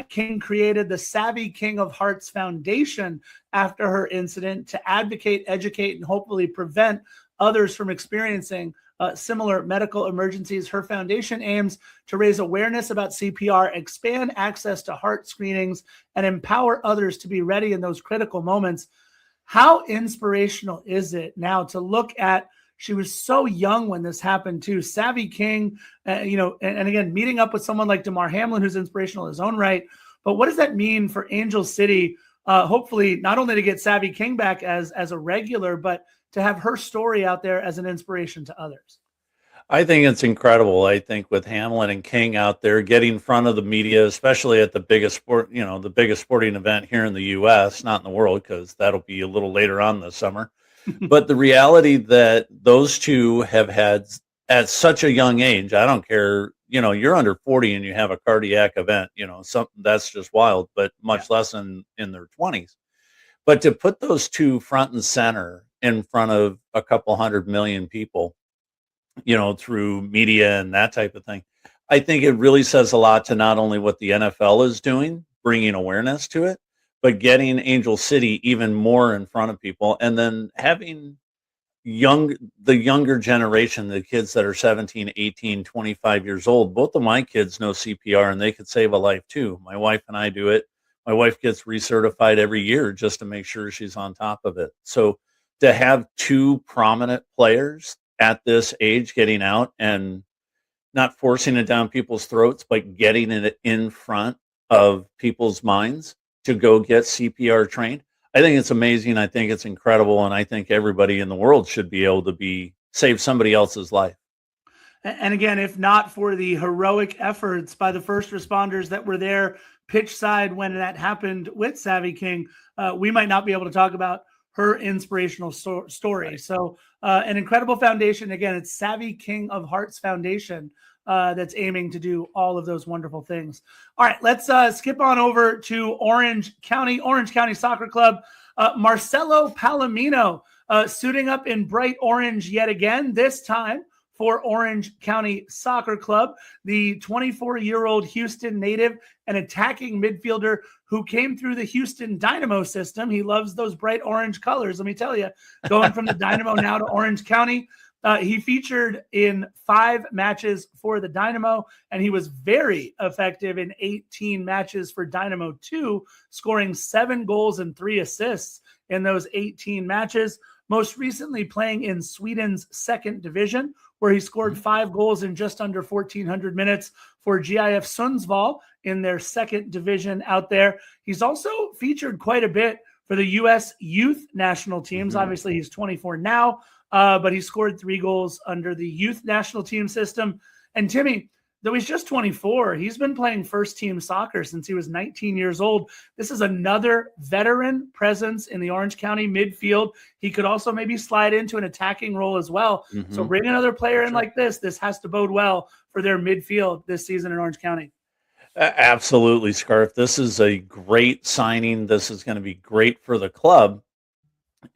King created the Savvy King of Hearts Foundation after her incident to advocate, educate, and hopefully prevent others from experiencing similar medical emergencies. Her foundation aims to raise awareness about CPR, expand access to heart screenings, and empower others to be ready in those critical moments. How inspirational is it now to look at, she was so young when this happened too, Savvy King, and again, meeting up with someone like Damar Hamlin, who's inspirational in his own right. But what does that mean for Angel City? Hopefully not only to get Savvy King back as a regular, but to have her story out there as an inspiration to others. I think it's incredible. I think with Hamlin and King out there getting in front of the media, especially at the biggest sporting event here in the U.S., not in the world, because that'll be a little later on this summer. But the reality that those two have had at such a young age, I don't care, you're under 40 and you have a cardiac event, something that's just wild, but much less in their 20s. But to put those two front and center in front of a couple 100 million people, through media and that type of thing, I think it really says a lot to not only what the NFL is doing, bringing awareness to it, but getting Angel City even more in front of people, and then having the younger generation, the kids that are 17, 18, 25 years old. Both of my kids know CPR and they could save a life too. My wife and I do it. My wife gets recertified every year just to make sure she's on top of it. So to have 2 prominent players at this age getting out and not forcing it down people's throats, but getting it in front of people's minds to go get CPR trained, I think it's amazing. I think it's incredible. And I think everybody in the world should be able to save somebody else's life. And again, if not for the heroic efforts by the first responders that were there pitch side when that happened with Savvy King, we might not be able to talk about her inspirational story. Right. So an incredible foundation. Again, it's Savvy King of Hearts Foundation that's aiming to do all of those wonderful things. All right, let's skip on over to Orange County Soccer Club. Marcelo Palomino suiting up in bright orange yet again, this time for Orange County Soccer Club, the 24-year-old Houston native and attacking midfielder who came through the Houston Dynamo system. He loves those bright orange colors, let me tell you. Going from the Dynamo now to Orange County. He featured in 5 matches for the Dynamo, and he was very effective in 18 matches for Dynamo 2, scoring 7 goals and 3 assists in those 18 matches. Most recently playing in Sweden's 2nd division, where he scored 5 goals in just under 1,400 minutes for GIF Sundsvall in their 2nd division out there. He's also featured quite a bit for the U.S. youth national teams. Obviously, he's 24 now, but he scored 3 goals under the youth national team system. And Timmy, though he's just 24, he's been playing first-team soccer since he was 19 years old. This is another veteran presence in the Orange County midfield. He could also maybe slide into an attacking role as well. So bring another player in like this. This has to bode well for their midfield this season in Orange County. Absolutely, Scarf. This is a great signing. This is going to be great for the club.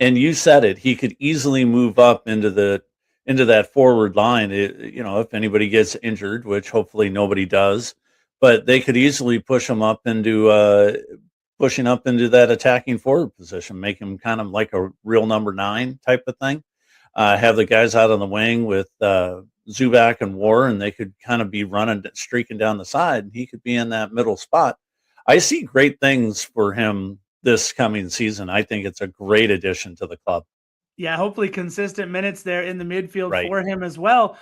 And you said it. He could easily move up into that forward line. If anybody gets injured, which hopefully nobody does, but they could easily push him up into pushing up into that attacking forward position, make him kind of like a real number 9 type of thing. Have the guys out on the wing with Zubac and War, and they could kind of be streaking down the side, and he could be in that middle spot. I see great things for him this coming season. I think it's a great addition to the club. Yeah, hopefully consistent minutes there in the midfield for him as well.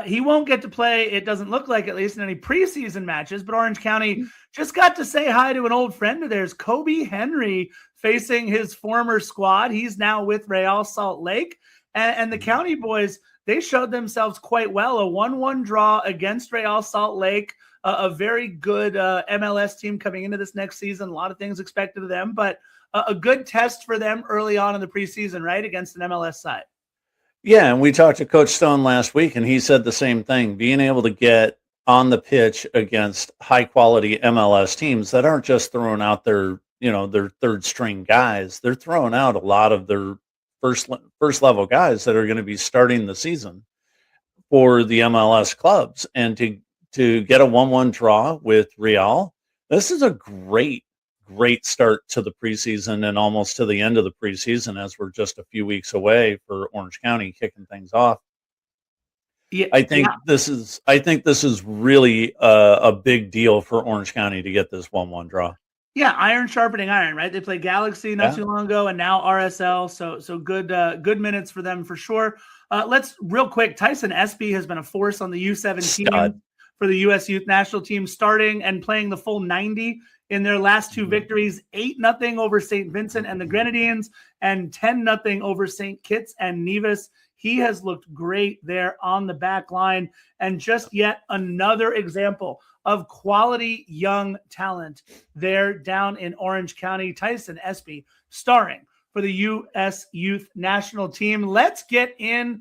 He won't get to play, it doesn't look like, at least in any preseason matches, but Orange County just got to say hi to an old friend of theirs, Kobe Henry, facing his former squad. He's now with Real Salt Lake. And the County boys, they showed themselves quite well. A 1-1 draw against Real Salt Lake, a very good MLS team coming into this next season. A lot of things expected of them, but a good test for them early on in the preseason, right, against an MLS side. Yeah, and we talked to Coach Stone last week, and he said the same thing. Being able to get on the pitch against high-quality MLS teams that aren't just throwing out their third-string guys. They're throwing out a lot of their first level guys that are going to be starting the season for the MLS clubs, and to get a 1-1 draw with Real, this is a great start to the preseason and almost to the end of the preseason, as we're just a few weeks away for Orange County kicking things off. Yeah, I think this is really a big deal for Orange County to get this 1-1 draw. Yeah, iron sharpening iron, right? They played Galaxy not too long ago, and now RSL. So good minutes for them for sure. Let's real quick. Tyson Espy has been a force on the U17 for the U.S. Youth National Team, starting and playing the full 90 in their last 2 victories: 8-0 over St. Vincent and the Grenadines, and 10-0 over St. Kitts and Nevis. He has looked great there on the back line, and just yet another example of quality young talent there down in Orange County. Tyson Espy starring for the U.S. Youth National Team. Let's get into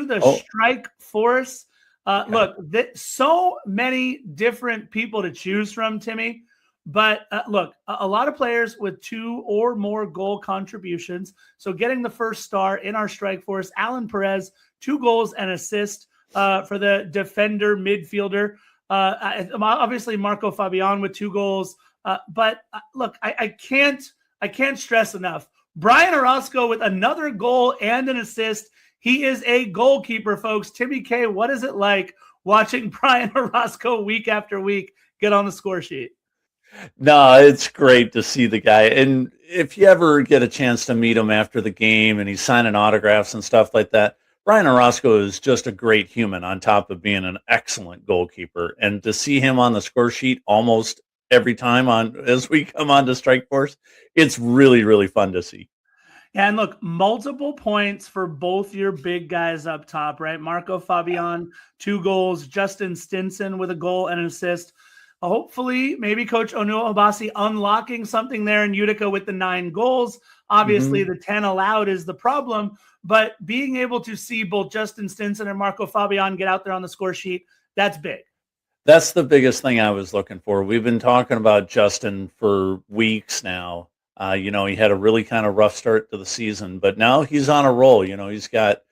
the strike force. Look, so many different people to choose from, Timmy. But look, a lot of players with 2 or more goal contributions. So getting the first star in our strike force, Alan Perez, 2 goals and assist for the defender midfielder. Obviously Marco Fabian with 2 goals. But look, I can't stress enough. Brian Orozco with another goal and an assist. He is a goalkeeper, folks. Timmy K, what is it like watching Brian Orozco week after week get on the score sheet? No, it's great to see the guy. And if you ever get a chance to meet him after the game and he's signing autographs and stuff like that, Brian Orozco is just a great human on top of being an excellent goalkeeper. And to see him on the score sheet almost every time as we come on to Strike Force, it's really, really fun to see. Yeah, and look, multiple points for both your big guys up top, right? Marco Fabian, 2 goals. Justin Stinson with a goal and an assist. Hopefully, maybe Coach Onua Obasi unlocking something there in Utica with the 9 goals. Obviously, the 10 allowed is the problem, but being able to see both Justin Stinson and Marco Fabian get out there on the score sheet, that's big. That's the biggest thing I was looking for. We've been talking about Justin for weeks now. He had a really kind of rough start to the season, but now he's on a roll. He's got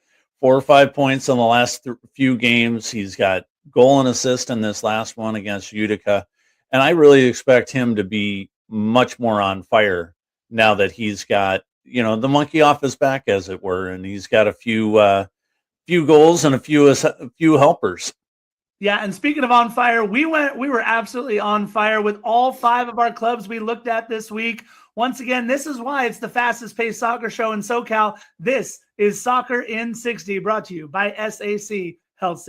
4 or 5 points in the last few games. He's got goal and assist in this last one against Utica. And I really expect him to be much more on fire now that he's got, the monkey off his back, as it were, and he's got a few goals and a few helpers. Yeah, and speaking of on fire, we were absolutely on fire with all 5 of our clubs we looked at this week. Once again, this is why it's the fastest paced soccer show in SoCal. This is Soccer in 60, brought to you by SAC Health System.